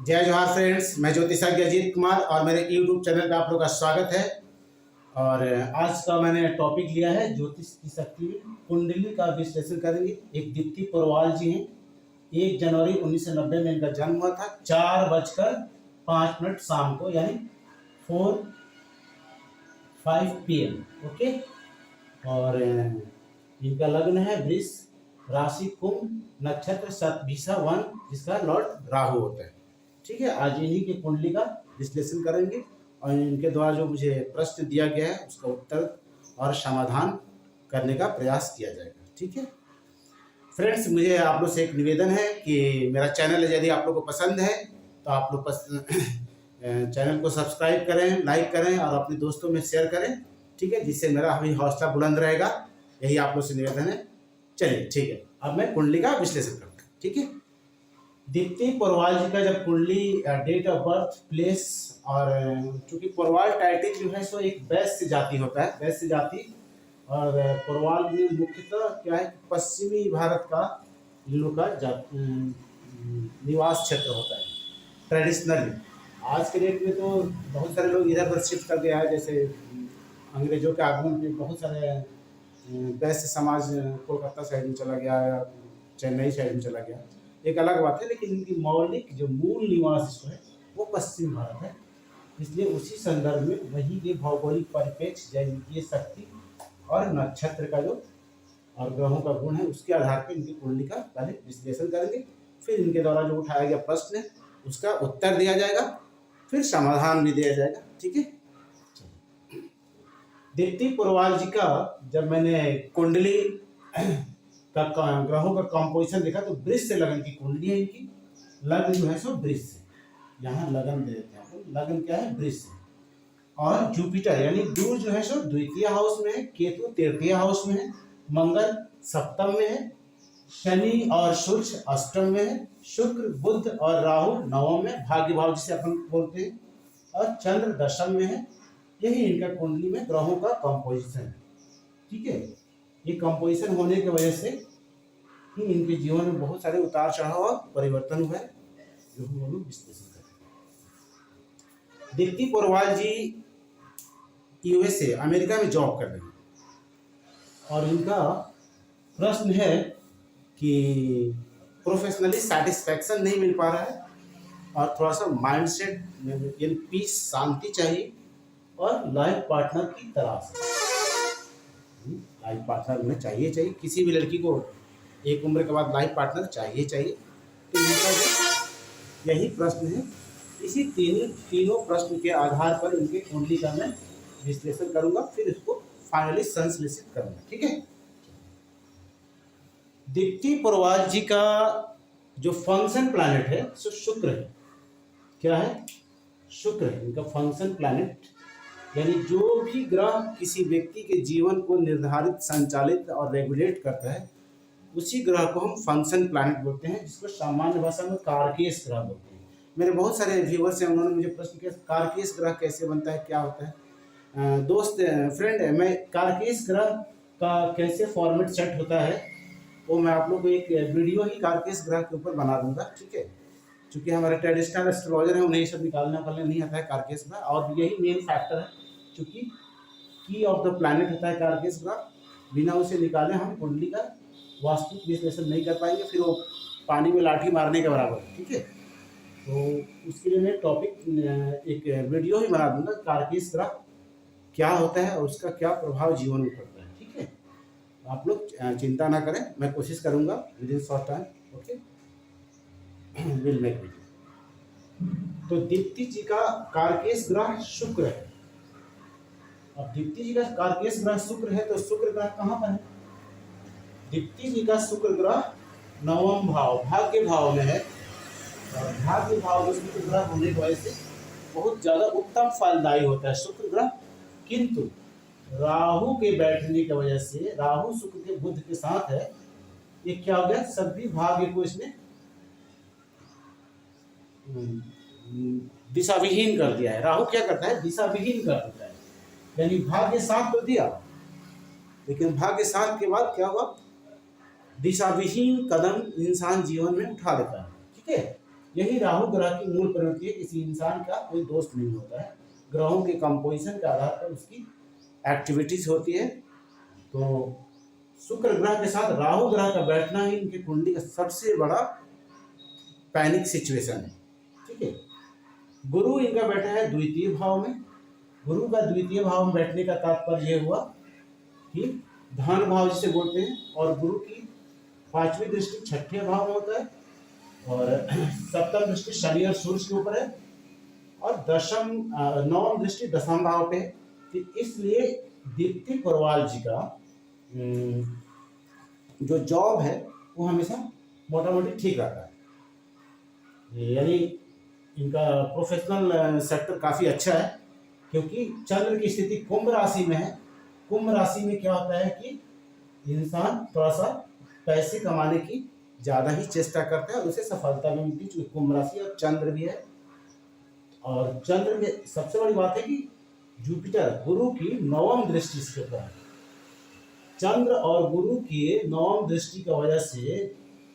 जय जोहार फ्रेंड्स, मैं ज्योतिषज्ञ अजीत कुमार और मेरे यूट्यूब चैनल पे आप लोग का स्वागत है। और आज का मैंने टॉपिक लिया है ज्योतिष की शक्ति में कुंडली का विश्लेषण करेंगे। एक दीप्ति पोरवाल जी हैं, 1 जनवरी 1990 में इनका जन्म हुआ था, 4:05 शाम को, यानी 4:05 PM। ओके। और इनका लग्न है वृष, राशि कुंभ, नक्षत्र शतभिषा 1, जिसका लॉर्ड राहु होता है। ठीक है, आज इन्हीं की कुंडली का विश्लेषण करेंगे और इनके द्वारा जो मुझे प्रश्न दिया गया है उसका उत्तर और समाधान करने का प्रयास किया जाएगा। ठीक है फ्रेंड्स, मुझे आप लोग से एक निवेदन है कि मेरा चैनल यदि आप लोग को पसंद है तो आप लोग चैनल को सब्सक्राइब करें, लाइक करें और अपने दोस्तों में शेयर करें। ठीक है, जिससे मेरा अभी हौसला बुलंद रहेगा। यही आप लोग से निवेदन है। चलिए ठीक है, अब मैं कुंडली का विश्लेषण करता हूँ। ठीक है, दीप्ति पोरवाल जी का जब कुंडली, डेट ऑफ बर्थ, प्लेस, और चूंकि पोरवाल टाइटल जो है सो एक वैश्य जाति होता है, वैश्य जाति। और पोरवाल में मुख्यतः क्या है, पश्चिमी भारत का इन लोग का निवास क्षेत्र होता है ट्रेडिशनली। आज के डेट में तो बहुत सारे लोग इधर उधर शिफ्ट कर गया है, जैसे अंग्रेजों के आगमन में बहुत सारे वैश्य समाज कोलकाता साइड में चला गया या चेन्नई साइड में चला गया, एक अलग बात है। लेकिन इनकी मौलिक जो मूल निवास है वो पश्चिम भारत है। इसलिए उसी संदर्भ में वही के भौगोलिक परिप्रेक्ष्य, जैविकीय शक्ति और नक्षत्र का जो और ग्रहों का गुण है, उसके आधार पर इनकी कुंडली का पहले विश्लेषण करेंगे। फिर इनके द्वारा जो उठाया गया प्रश्न है उसका उत्तर दिया जाएगा, फिर समाधान भी दिया जाएगा। ठीक है, दीप्ति पोरवाल जी का जब मैंने कुंडली का ग्रहों का कंपोजिशन देखा तो वृष से लगन की कुंडली है इनकी। लग्न जो है सो वृष से, यहाँ लगन दे देते हैं। लग्न क्या है, वृष से। और जुपिटर यानी गुरु जो है सो द्वितीय हाउस में है, केतु तृतीय हाउस में है, मंगल सप्तम में है, शनि और सूर्य अष्टम में है, शुक्र बुध और राहु नवम में, भाग्य भाव जिसे अपन बोलते हैं, और चंद्र दशम में है। यही इनका कुंडली में ग्रहों का कंपोजिशन है। ठीक है, ये कंपोजिशन होने की वजह से ही इनके जीवन में बहुत सारे उतार चढ़ाव और परिवर्तन हुए, जो हम लोग विश्लेषण करते हैं। दीप्ति पोरवाल जी USA अमेरिका में जॉब कर रहे हैं और इनका प्रश्न है कि प्रोफेशनली सेटिस्फैक्शन नहीं मिल पा रहा है और थोड़ा सा माइंडसेट यानी पीस, शांति चाहिए और लाइफ पार्टनर की तलाश है। लाइफ पार्टनर में चाहिए किसी भी लड़की को एक उम्र के बाद लाइफ पार्टनर चाहिए। तो इनका जो यही प्रश्न है, इसी तीनों प्रश्न के आधार पर इनके कुंडली का मैं विश्लेषण करूंगा, फिर इसको फाइनली संश्लेषित करूंगा। ठीक है, दीप्ति पोरवाल जी का जो फंक्शन प्लैनेट है सो शुक्र है। क्या है, शुक्र है इनका फंक्शन प्लैनेट। यानी जो भी ग्रह किसी व्यक्ति के जीवन को निर्धारित, संचालित और रेगुलेट करता है, उसी ग्रह को हम फंक्शन प्लैनेट बोलते हैं, जिसको सामान्य भाषा में कारकेश ग्रह बोलते हैं। मेरे बहुत सारे व्यूवर्स हैं, उन्होंने मुझे प्रश्न किया कारकेश ग्रह कैसे बनता है, क्या होता है। दोस्त फ्रेंड है, मैं कारकेश ग्रह का कैसे फॉर्मेट सेट होता है वो मैं आप लोग को एक वीडियो ही कारकेश ग्रह के ऊपर बना दूंगा। ठीक है, चूँकि हमारे ट्रेडिशनल एस्ट्रोलॉजर हैं, उन्हें सब निकालने नहीं आता है कारकेश ग्रह, और यही मेन फैक्टर है। चूँकि की ऑफ द प्लैनेट होता है कारकेश ग्रह, बिना उसे निकाले हम कुंडली का वास्तविक विश्लेषण नहीं कर पाएंगे, फिर वो पानी में लाठी मारने के बराबर। ठीक है, तो उसके लिए मैं टॉपिक एक वीडियो ही बना दूंगा, कारकेश ग्रह क्या होता है और उसका क्या प्रभाव जीवन में पड़ता है। ठीक है, आप लोग चिंता ना करें, मैं कोशिश करूंगा with in short time. Okay, will make video. तो दीप्ति जी का कारकेश ग्रह शुक्र है। अब दीप्ति जी का कारकेश ग्रह शुक्र है, तो शुक्र ग्रह कहाँ पर है, दीप्ति जी का शुक्र ग्रह नवम भाव, भाग्य भाव में है। और भाग्य भाव में शुक्र ग्रह होने की वजह से बहुत ज्यादा उत्तम फलदायी होता है शुक्र ग्रह। किंतु राहु के बैठने की वजह से, राहु शुक्र के बुध के साथ है, ये क्या हो गया, सभी भाग्य को इसने दिशाविहीन कर दिया है। राहु क्या करता है, दिशाविहीन कर देता है। यानी भाग्य साथ तो दिया, लेकिन भाग्य साथ के बाद क्या हुआ, दिशाविहीन कदम इंसान जीवन में उठा लेता है। ठीक है, यही राहु ग्रह की मूल प्रवृत्ति है। किसी इंसान का कोई दोस्त नहीं होता है, ग्रहों के कंपोजिशन के आधार पर उसकी एक्टिविटीज होती है। तो शुक्र ग्रह के साथ राहु ग्रह का बैठना ही इनकी कुंडली का सबसे बड़ा पैनिक सिचुएशन है। ठीक है, गुरु इनका बैठा है द्वितीय भाव में। गुरु का द्वितीय भाव में बैठने का तात्पर्य यह हुआ कि धन भाव जिसे बोलते हैं, और गुरु की पांचवी दृष्टि छठे भाव में होता है, और सप्तम दृष्टि शनि और सूर्य के ऊपर है, और नवम दृष्टि दसम भाव पे है। तो इसलिए दीप्ति पुरवाल जी का जो जॉब है वो हमेशा मोटा मोटी ठीक रहता है, यानी इनका प्रोफेशनल सेक्टर काफ़ी अच्छा है, क्योंकि चंद्र की स्थिति कुंभ राशि में है। कुंभ राशि में क्या होता है कि इंसान थोड़ा सा पैसे कमाने की ज़्यादा ही चेष्टा करता है, उसे सफलता भी मिलती है, क्योंकि कुंभ राशि और चंद्र भी है। और चंद्र में सबसे बड़ी बात है कि जुपिटर गुरु की नवम दृष्टि इसके ऊपर है। चंद्र और गुरु की नवम दृष्टि की वजह से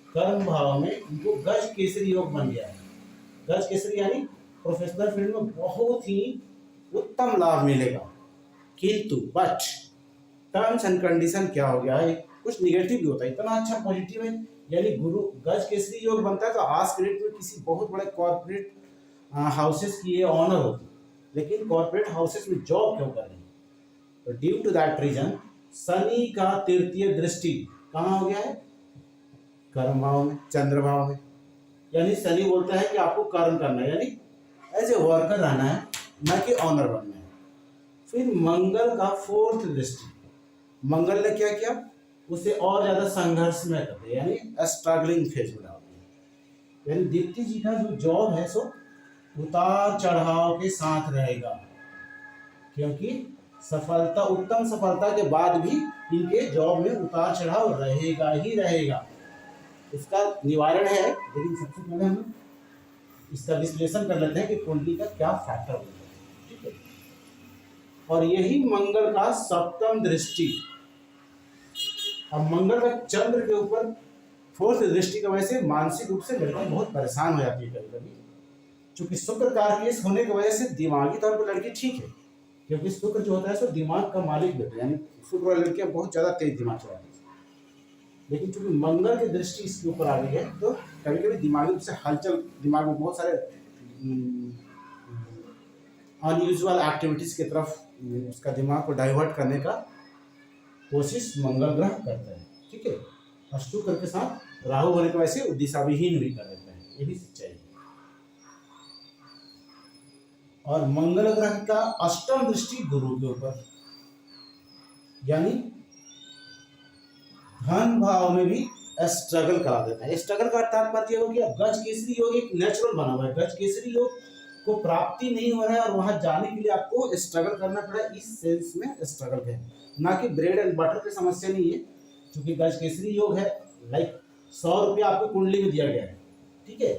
कर्म भाव में इनको गज केसरी योग बन गया है। गज केसरी यानी प्रोफेशनल फील्ड में बहुत ही उत्तम लाभ मिलेगा, किंतु बट टर्म्स एंड कंडीशन क्या हो गया है, कुछ निगेटिव भी होता है। इतना अच्छा पॉजिटिव है, यानी गुरु गज केसरी योग बनता है तो आज के डेट में किसी बहुत बड़े कॉर्पोरेट हाउसेस की ये ऑनर होती है, लेकिन कॉर्पोरेट हाउसेस में जॉब क्यों कर रही है? तो due to that reason Shani का तृतीय दृष्टि कहाँ हो गया है? कर्म भाव में, चंद्र भाव में। यानी शनि बोलता है कि आपको कर्म करना है, यानी एज ए वर्कर रहना है, न कि ऑनर बनना है। फिर मंगल का फोर्थ दृष्टि, मंगल ने क्या किया? उसे और ज्यादा संघर्ष में कर दिया, यानी स्ट्रगलिंग फेज में डाल दिया। यानी दीप्ति जी का जो जॉब है सो उतार चढ़ाव के साथ रहेगा, क्योंकि सफलता, उत्तम सफलता के बाद भी इनके जॉब में उतार चढ़ाव रहेगा ही रहेगा। इसका निवारण है, लेकिन सबसे पहले हम इसका विश्लेषण कर लेते हैं कि कुंडली का क्या फैक्टर होता है। ठीक है, और यही मंगल का सप्तम दृष्टि। अब मंगल का चंद्र के ऊपर फोर्थ दृष्टि की वजह से मानसिक रूप से लड़की बहुत परेशान हो जाती है कभी कभी, क्योंकि शुक्र कारकेश होने की वजह से दिमागी तौर पर लड़की ठीक है, क्योंकि शुक्र जो होता है सो दिमाग का मालिक होता है, यानी शुक्र वाली लड़कियां बहुत ज्यादा तेज दिमाग चलाती है। लेकिन चूंकि मंगल की दृष्टि इसके ऊपर आ गई है तो कभी कभी दिमागी रूप से हलचल, दिमाग में बहुत सारे अनयूजुअल एक्टिविटीज की तरफ उसका दिमाग को डाइवर्ट करने का कोशिश मंगल ग्रह करता है। ठीक है, और शुक्र के साथ राहु होने की वजह से दिशाविहीन भी कर देता है, ये भी सच्चाई है। और मंगल ग्रह का अष्टम दृष्टि गुरु के ऊपर, यानी धन भाव में भी स्ट्रगल करा देता है। स्ट्रगल का तात्पर्य हो गया, गज केसरी योग एक नेचुरल बना हुआ है, गज केसरी योग को प्राप्ति नहीं हो रहा है और वहां जाने के लिए आपको स्ट्रगल करना पड़ा, इस सेंस में स्ट्रगल है, ना कि ब्रेड एंड बटर की समस्या नहीं है। क्योंकि गज केसरी योग है, लाइक 100 रुपया आपको कुंडली में दिया गया है, ठीक है,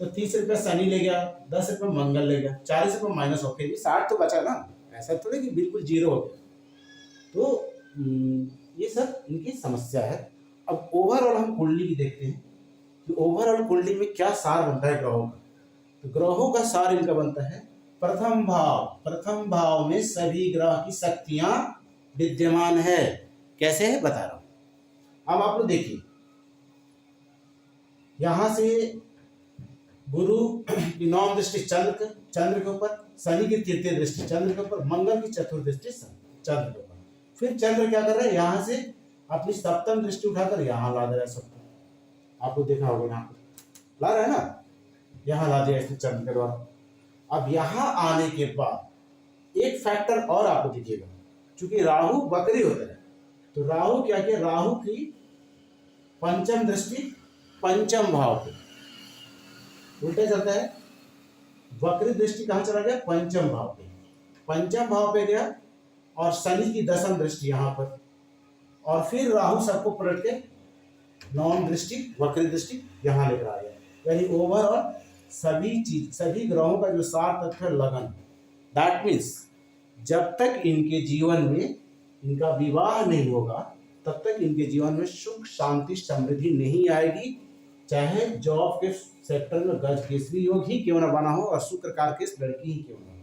तो 30 रुपया शनि ले गया, 10 रुपया मंगल ले गया, 40 रुपया माइनस हो गया, 60 तो बचा ना, ऐसा थोड़ा कि बिल्कुल जीरो हो गया। तो ये सब इनकी समस्या है। अब ओवरऑल हम कुंडली भी देखते हैं कि ओवरऑल कुंडली में क्या सार बनता है ग्रहों का। तो ग्रहों का सार इनका बनता है प्रथम भाव। प्रथम भाव में सभी ग्रह की शक्तियां विद्यमान है। कैसे है बता रहा हूं। अब आप लोग देखिए, यहां से गुरु की नवम दृष्टि चंद्र के ऊपर, शनि की तृतीय दृष्टि चंद्र के ऊपर, मंगल की चतुर्थ दृष्टि चंद्र के ऊपर। फिर चंद्र क्या कर रहा है, यहां से अपनी सप्तम दृष्टि उठाकर यहां ला दे रहा है सबको। आपको देखा होगा यहाँ पे ला रहा है ना, यहां ला दिया इसने चंद्र के द्वारा। अब यहां आने के बाद एक फैक्टर और आपको दिखेगा, क्योंकि राहु बकरी होता है, तो राहु क्या किया, राहु की पंचम दृष्टि पंचम भाव पे उल्टा चलता है, वक्री दृष्टि कहां चला गया, पंचम भाव पे, पंचम भाव पे गया, और शनि की दसम दृष्टि यहां पर, और फिर राहु सबको पलट के नवम दृष्टि वक्री दृष्टि यहां लेकर आ गया। यानी ओवरऑल सभी ग्रहों का जो सार तत्व है लगन। दैट मीन्स जब तक इनके जीवन में इनका विवाह नहीं होगा तब तक इनके जीवन में सुख शांति समृद्धि नहीं आएगी, चाहे जॉब के सेक्टर में गज केसरी योग ही क्यों ना बना हो और शुक्र कारकेश लड़की ही क्यों ना हो,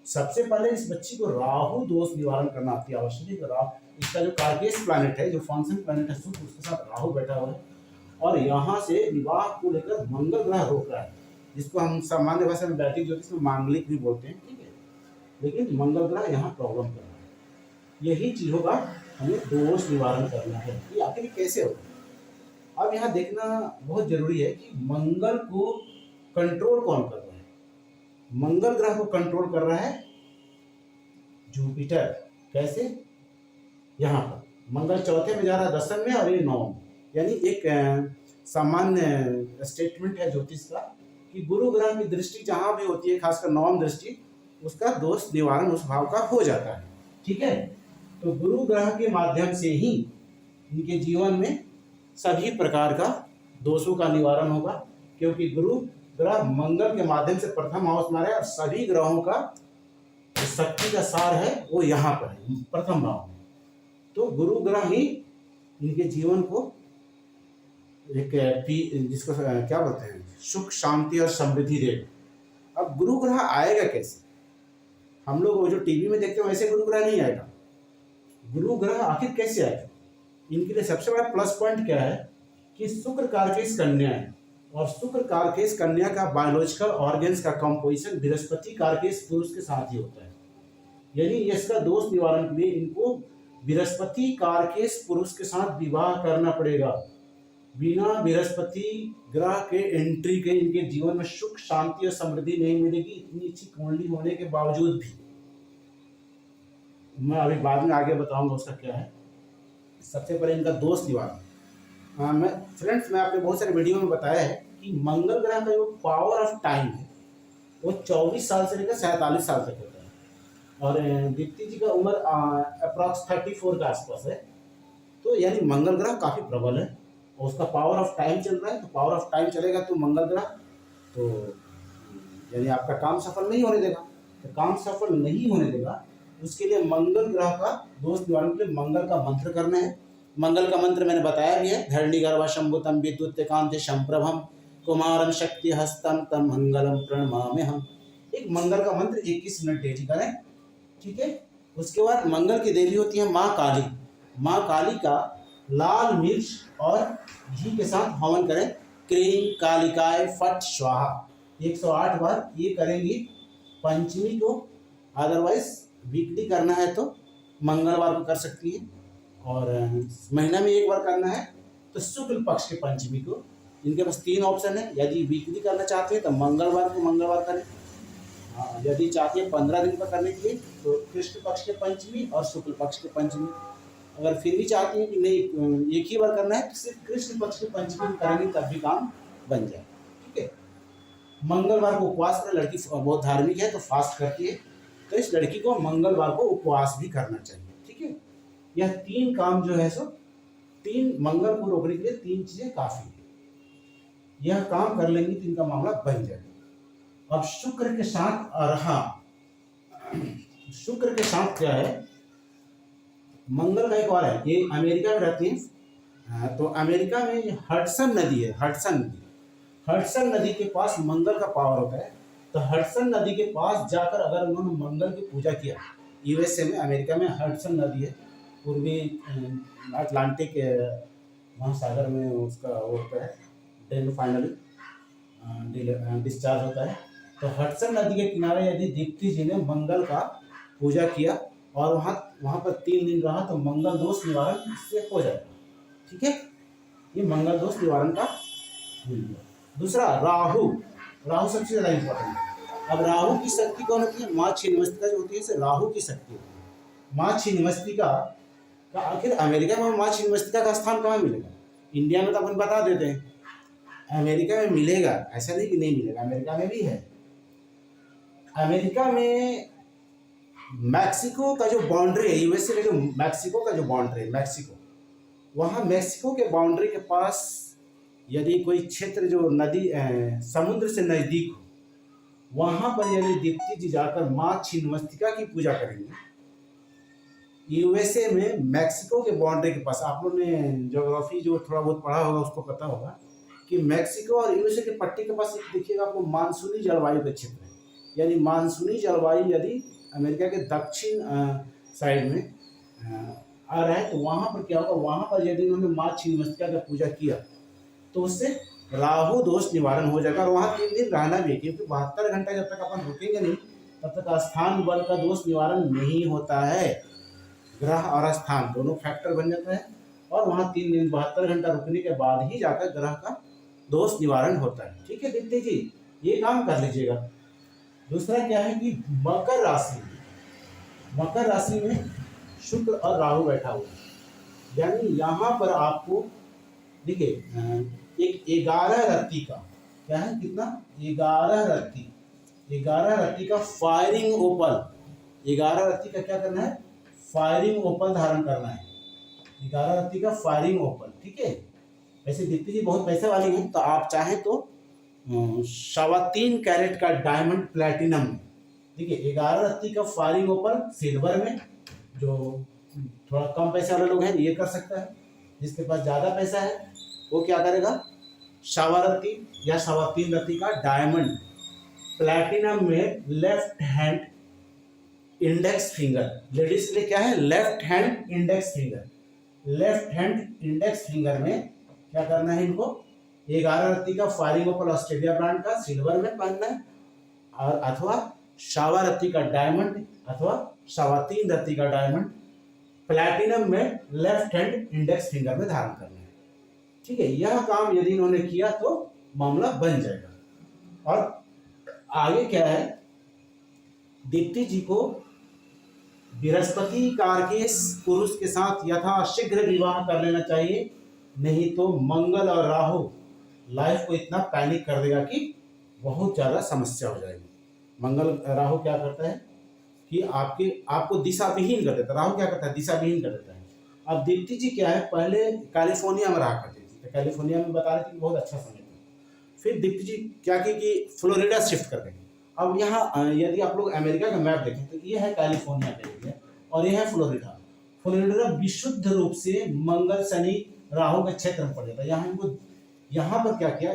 सबसे पहले इस बच्ची को राहु दोष निवारण करना अति आवश्यक है। राहु इसका जो कारकेश प्लैनेट है, जो फंक्शन प्लैनेट है शुक्र, उसके साथ राहु बैठा हुआ है और यहाँ से विवाह को लेकर मंगल ग्रह रोक रहा है, जिसको हम सामान्य भाषा में वैदिक ज्योतिष में मांगलिक भी बोलते हैं, ठीक है। लेकिन मंगल ग्रह यहाँ प्रॉब्लम कर रहा है, यही चीजों का हमें दोष निवारण करना है कि आखिर कैसे होगा। अब यहाँ देखना बहुत जरूरी है कि मंगल को कंट्रोल कौन कर रहा है। मंगल ग्रह को कंट्रोल कर रहा है जुपिटर। कैसे? यहाँ पर मंगल चौथे में जा रहा है, दसम में, और ये नौ में। यानी एक सामान्य स्टेटमेंट है ज्योतिष का कि गुरु ग्रह की दृष्टि जहां भी होती है, खासकर नवम दृष्टि, उसका दोष निवारण उस भाव का हो जाता है, ठीक है। तो गुरु ग्रह के माध्यम से ही इनके जीवन में सभी प्रकार का दोषों का निवारण होगा, क्योंकि गुरु ग्रह मंगल के माध्यम से प्रथम हाउस में है और सभी ग्रहों का जो शक्ति का सार है वो यहाँ पर है, प्रथम भाव में। तो गुरु ग्रह ही इनके जीवन को एक जिसको क्या बोलते हैं, सुख शांति और समृद्धि दे। अब गुरु ग्रह आएगा कैसे? हम लोग वो जो टीवी में देखते हैं वैसे गुरु ग्रह नहीं आएगा। गुरु ग्रह आखिर कैसे आएगा? इनके लिए सबसे बड़ा प्लस पॉइंट क्या है कि शुक्र कारकेश कन्या है और शुक्र कारकेश कन्या का बायोलॉजिकल ऑर्गन्स का कंपोजिशन बृहस्पति कारकेश पुरुष के साथ ही होता है। यानी इसका दोष निवारण के लिए इनको बृहस्पति कारकेश पुरुष के साथ विवाह करना पड़ेगा। बिना बृहस्पति ग्रह के एंट्री के इनके जीवन में सुख शांति और समृद्धि नहीं मिलेगी, इतनी अच्छी कुंडली होने के बावजूद भी। मैं अभी बाद में आगे बताऊंगा उसका क्या है। सबसे पहले इनका दोष निवारण। मैं आपने बहुत सारे वीडियो में बताया है कि मंगल ग्रह का जो पावर ऑफ टाइम है वो 24 साल से लेकर 47 साल तक होता है और दीप्ति जी का उम्र अप्रॉक्स 34 के आसपास है। तो यानी मंगल ग्रह काफ़ी प्रबल है और उसका पावर ऑफ टाइम चल रहा है। तो पावर ऑफ टाइम चलेगा तो मंगल ग्रह तो यानी आपका काम सफल नहीं होने देगा। तो काम सफल नहीं होने देगा उसके लिए मंगल ग्रह का दोष निवारण के लिए मंगल का मंत्र करना है। मंगल का मंत्र मैंने बताया भी है, धरणी गर्भ शंभुतम विद्युत कांति संप्रभम कुमारम शक्ति हस्तम तम मंगलम प्रणमाम्य हम। एक मंगल का मंत्र 21 मिनट डेली करें, ठीक है। उसके बाद मंगल की देवी होती है माँ काली। माँ काली का लाल मिर्च और घी के साथ हवन करें। क्रीम कालिकाय फट स्वाहा 108 बार ये करेंगी पंचमी को। अदरवाइज वीकली करना है तो मंगलवार को कर सकती है और महीना में एक बार करना है तो शुक्ल पक्ष के पंचमी को। इनके पास 3 ऑप्शन है। यदि वीकली करना चाहते हैं तो मंगलवार को मंगलवार करें। यदि चाहते हैं 15 दिन पर करने के लिए तो कृष्ण पक्ष के पंचमी और शुक्ल पक्ष के पंचमी। अगर फिर भी चाहते हैं कि नहीं एक ही बार करना है तो सिर्फ कृष्ण पक्ष के पंचमी करेंगे तब भी काम बन जाए, ठीक है। मंगलवार को उपवास करें। लड़की बहुत धार्मिक है तो फास्ट करती है तो इस लड़की को मंगलवार को उपवास भी करना चाहिए, ठीक है। यह 3 काम जो है सो 3 मंगल को रोकने के लिए 3 चीजें काफी है। यह काम कर लेंगे तो इनका मामला बन जाएगा। अब शुक्र के साथ अरहा, शुक्र के साथ क्या है, मंगल का एक और है, ये अमेरिका में रहती है। तो अमेरिका में हडसन नदी है, हडसन नदी के पास मंगल का पावर होता है। तो हडसन नदी के पास जाकर अगर उन्होंने मंगल की पूजा किया, यूएसए में, अमेरिका में हडसन नदी है, पूर्वी अटलांटिक महासागर में उसका वो होता है देन फाइनली डिस्चार्ज होता है। तो हडसन नदी के किनारे यदि दीप्ति जी ने मंगल का पूजा किया और वहाँ पर 3 दिन रहा तो मंगल दोष निवारण इससे हो जाएगा, ठीक है। ये मंगल दोष निवारण का। दूसरा राहु सबसे ज़्यादा इम्पोर्टेंट है। अब राहु की शक्ति कौन होती है? माँ छिन्नमस्तिका जो होती है, इसे राहु की शक्ति होती है। माँ छिन्नमस्तिका का आखिर अमेरिका में माँ छिन्नमस्तिका का स्थान कहाँ मिलेगा? इंडिया में तो अपन बता देते हैं, अमेरिका में मिलेगा, ऐसा नहीं कि नहीं मिलेगा, अमेरिका में भी है। अमेरिका में मैक्सिको का जो बाउंड्री है, यूएसए का जो मैक्सिको का जो बाउंड्री है, वहाँ मैक्सिको के बाउंड्री के पास यदि कोई क्षेत्र जो नदी समुद्र से नजदीक हो, वहाँ पर यदि दीप्ति जी जाकर माँ छिन्नमस्तिका की पूजा करेंगे, यूएसए में मैक्सिको के बाउंड्री के पास, आप लोगों ने ज्योग्राफी जो थोड़ा बहुत पढ़ा होगा उसको पता होगा, कि मैक्सिको और यूएसए के पट्टी के पास एक देखिएगा आपको मानसूनी जलवायु का क्षेत्र है, यानी मानसूनी जलवायु यदि अमेरिका के दक्षिण साइड में आ रहा है तो वहाँ पर क्या होगा, वहाँ पर यदि उन्होंने माँ छिन्नमस्तिका का पूजा किया तो उससे राहु दोष निवारण हो जाएगा। और वहाँ 3 दिन रहना भी है, क्योंकि 72 घंटा जब तक अपन रुकेंगे नहीं तब तक स्थान बल का दोष निवारण नहीं होता है। ग्रह और स्थान दोनों फैक्टर बन जाता है और वहाँ 3 दिन 72 घंटा रुकने के बाद ही जाकर ग्रह का दोष निवारण होता है। ठीक है दीप्ति जी, ये काम कर लीजिएगा। दूसरा क्या है कि मकर राशि में शुक्र और राहु बैठा हुआ है, यानी यहाँ पर आपको देखिए एक 11 रत्ती का क्या है, कितना 11 रत्ती का फायरिंग ओपल, 11 रत्ती का क्या करना है, फायरिंग ओपल धारण करना है, 11 रत्ती का फायरिंग ओपल। ठीक है, वैसे दीप्ति जी बहुत पैसे वाली हैं तो आप चाहें तो 3.25 कैरेट का डायमंड प्लेटिनम में, देखिए 11 रत्ती का फायरिंग ओपल सिल्वर में, जो थोड़ा कम पैसे वाले लोग हैं ये कर सकता है। जिसके पास ज़्यादा पैसा है वो क्या करेगा, 1.25 रत्ती या 3.25 रत्ती का डायमंड प्लैटिनम में left hand index finger, ladies के लिए क्या है left hand index finger, left hand index finger में क्या करना है इनको 11 रत्ती का फायरिंग ओपल ऑस्ट्रेलिया ब्रांड का सिल्वर में पहनना है, और अथवा 1.25 रत्ती का डायमंड अथवा 3.25 रत्ती का डायमंड प्लैटिनम में लेफ्ट हैंड इंडेक्स फिंगर में धारण करना है। ठीक है, यह काम यदि इन्होंने किया तो मामला बन जाएगा। और आगे क्या है, दीप्ति जी को बृहस्पति कारकेश पुरुष के साथ यथाशीघ्र विवाह कर लेना चाहिए, नहीं तो मंगल और राहु लाइफ को इतना पैनिक कर देगा कि बहुत ज़्यादा समस्या हो जाएगी। मंगल राहु क्या करता है कि आपको दिशा विहीन कर देता है, राहु क्या करता है दिशा विहीन कर देता है। अब दीप्ति जी क्या है, पहले कैलिफोर्निया में रहा करती थी, तो कैलिफोर्निया में बता रही थी बहुत अच्छा समय था। फिर दीप्ति जी क्या की कि फ्लोरिडा शिफ्ट कर गई। अब यहाँ यदि आप लोग अमेरिका का मैप देखें तो ये है कैलिफोर्निया का एरिया और ये है फ्लोरिडा। फ्लोरिडा विशुद्ध रूप से मंगल शनि राहु के क्षेत्र में पड़ जाता है। यहाँ पर क्या किया,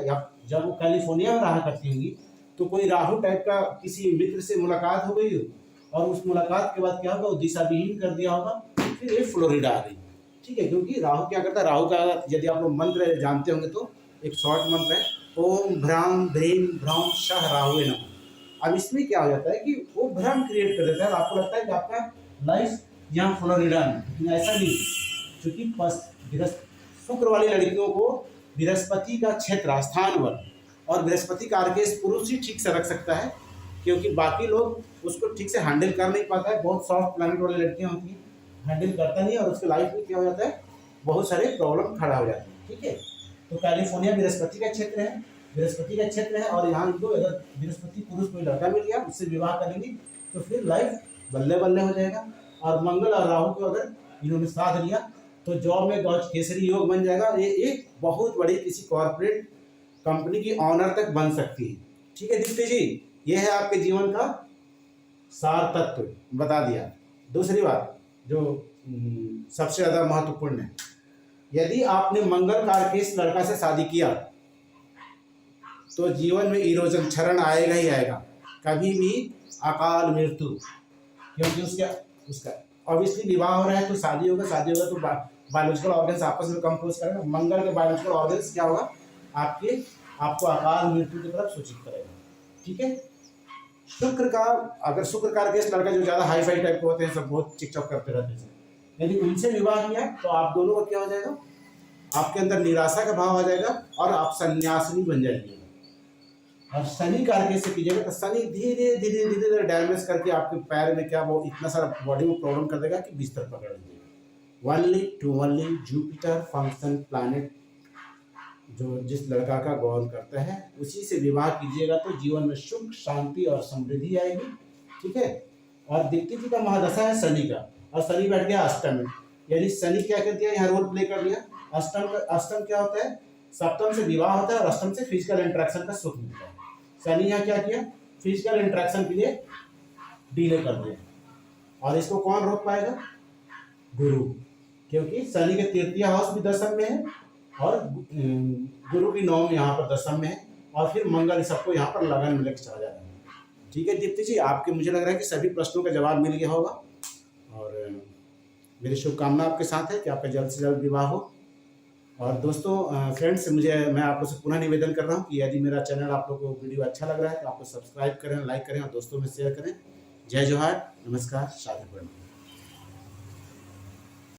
जब वो कैलिफोर्निया में रहा करती होंगी तो कोई राहु टाइप का किसी मित्र से मुलाकात हो गई और उस मुलाकात के बाद क्या होगा, वो दिशा विहीन कर दिया होगा, फिर ये फ्लोरिडा आ गई। ठीक है, क्योंकि राहु क्या करता है, राहु का यदि आप लोग मंत्र जानते होंगे तो एक शॉर्ट मंत्र है, ओम भ्राम भ्रीम भ्रम शाह राहुवे नमः। अब इसमें क्या हो जाता है कि वो भ्रम क्रिएट कर देता है, आपको लगता है कि आपका लाइफ यहाँ फ्लोरिडा में, लेकिन ऐसा नहीं, क्योंकि शुक्र वाली लड़कियों को बृहस्पति का क्षेत्र स्थान वर और बृहस्पति कारकेश पुरुष ही ठीक से रख सकता है, क्योंकि बाकी लोग उसको ठीक से हैंडल कर नहीं पाता है। बहुत सॉफ्ट प्लैनेट वाली लड़कियां होती हैं, हैंडल करता नहीं और उसके लाइफ में क्या हो जाता है, बहुत सारे प्रॉब्लम खड़ा हो जाते हैं। ठीक है, तो कैलिफोर्निया बृहस्पति का क्षेत्र है और यहाँ इनको अगर बृहस्पति पुरुष कोई लड़का मिल गया उससे विवाह करेंगे तो फिर लाइफ बल्ले बल्ले हो जाएगा। और मंगल और राहु को अगर इन्होंने साथ लिया तो जॉब में गौज केसरी योग बन जाएगा। ये एक बहुत बड़ी किसी कॉर्पोरेट कंपनी की ऑनर तक बन सकती है। ठीक है दीप्ति जी, ये है आपके जीवन का सार तत्व बता दिया। दूसरी बात जो सबसे ज़्यादा महत्वपूर्ण है, यदि आपने मंगल कारकेश लड़का से शादी किया तो जीवन में इरोजन क्षरण आएगा ही आएगा, कभी भी अकाल मृत्यु, क्योंकि उसका ऑब्वियसली विवाह हो रहा है तो शादी होगा तो बायोलॉजिकल ऑर्गन्स आपस में कंपोज करेगा। मंगल के बायोलॉजिकल ऑर्गन्स क्या होगा, आपको अकाल मृत्यु की तरफ सूचित करेगा। ठीक है, अगर शुक्र कारकेश लड़का जो ज़्यादा हाई फाई टाइप के होते हैं, सब बहुत चिकचक करते रहते हैं, यदि उनसे विवाह किया तो आप दोनों का क्या हो जाएगा, आपके अंदर निराशा का भाव आ जाएगा और आप सन्यासिनी बन जाएंगे। और शनि कारकेश से कीजिएगा तो शनि धीरे धीरे डैमेज करके आपके पैर में क्या वो इतना सारा बॉडी में प्रॉब्लम कर देगा कि बिस्तर पकड़ लीजिएगा। ओनली जुपिटर फंक्शन प्लैनेट जो जिस लड़का का गौन करता है उसी से विवाह कीजिएगा तो जीवन में सुख शांति और समृद्धि आएगी। ठीक है, और दीप्ति जी का महादशा है शनि का और शनि बैठ गया अष्टम में, यानी शनि क्या कर दिया, यहाँ रोल प्ले कर दिया। अष्टम क्या होता है, सप्तम से विवाह होता है और अष्टम से फिजिकल इंटरेक्शन का सुख मिलता है। शनि यहाँ क्या किया, फिजिकल इंटरेक्शन के लिए डिले कर दिया और इसको कौन रोक पाएगा, गुरु, क्योंकि शनि के तृतीय हाउस भी दशम में है और गुरु की नवम यहाँ पर दशम में है, और फिर मंगल सबको यहाँ पर लगन में लेकर चला जा रहा है। ठीक है दीप्ति जी, आपके मुझे लग रहा है कि सभी प्रश्नों का जवाब मिल गया होगा, और मेरी शुभकामना आपके साथ है कि आपका जल्द से जल्द विवाह हो। और दोस्तों फ्रेंड्स, मैं आप लोग से पुनः निवेदन कर रहा हूँ कि यदि मेरा चैनल आप लोग को वीडियो अच्छा लग रहा है तो आप लोग सब्सक्राइब करें, लाइक करें और दोस्तों में शेयर करें। जय जोहार, नमस्कार, शादी प्रणाम।